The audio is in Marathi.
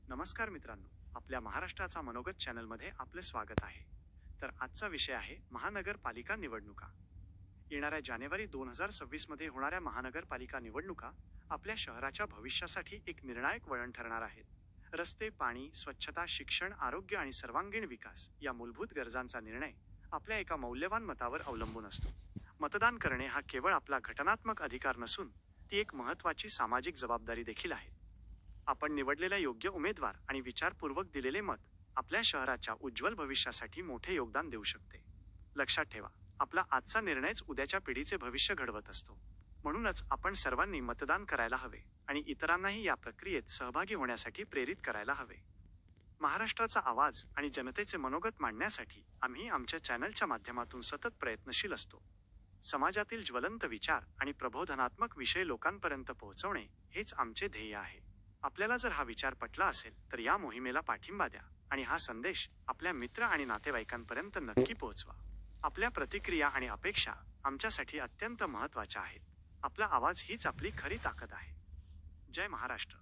नमस्कार मित्रांनो, आपल्या महाराष्ट्राचा मनोगत चॅनलमध्ये आपले स्वागत आहे. तर आजचा विषय आहे महानगरपालिका निवडणुका. येणाऱ्या जानेवारी 2026 मध्ये होणाऱ्या महानगरपालिका निवडणुका आपल्या शहराच्या भविष्यासाठी एक निर्णायक वळण ठरणार आहेत. रस्ते, पाणी, स्वच्छता, शिक्षण, आरोग्य आणि सर्वांगीण विकास या मूलभूत गरजांचा निर्णय आपल्या एका मौल्यवान मतावर अवलंबून असतो. मतदान करणे हा केवळ आपला घटनात्मक अधिकार नसून ती एक महत्त्वाची सामाजिक जबाबदारी देखील आहे. आपण निवडलेल्या योग्य उमेदवार आणि विचारपूर्वक दिलेले मत आपल्या शहराच्या उज्ज्वल भविष्यासाठी मोठे योगदान देऊ शकते. लक्षात ठेवा, आपला आजचा निर्णयच उद्याच्या पिढीचे भविष्य घडवत असतो. म्हणूनच आपण सर्वांनी मतदान करायला हवे आणि इतरांनाही या प्रक्रियेत सहभागी होण्यासाठी प्रेरित करायला हवे. महाराष्ट्राचा आवाज आणि जनतेचे मनोगत मांडण्यासाठी आम्ही आमच्या चॅनलच्या माध्यमातून सतत प्रयत्नशील असतो. समाजातील ज्वलंत विचार आणि प्रबोधनात्मक विषय लोकांपर्यंत पोहोचवणे हेच आमचे ध्येय आहे. आपल्याला जर हा विचार पटला असेल तर या मोहिमेला पाठिंबा द्या आणि हा संदेश आपल्या मित्र आणि नातेवाईकांपर्यंत नक्की पोहोचवा. आपल्या प्रतिक्रिया आणि अपेक्षा आमच्यासाठी अत्यंत महत्त्वाच्या आहेत. आपला आवाज हीच आपली खरी ताकद आहे. जय महाराष्ट्र.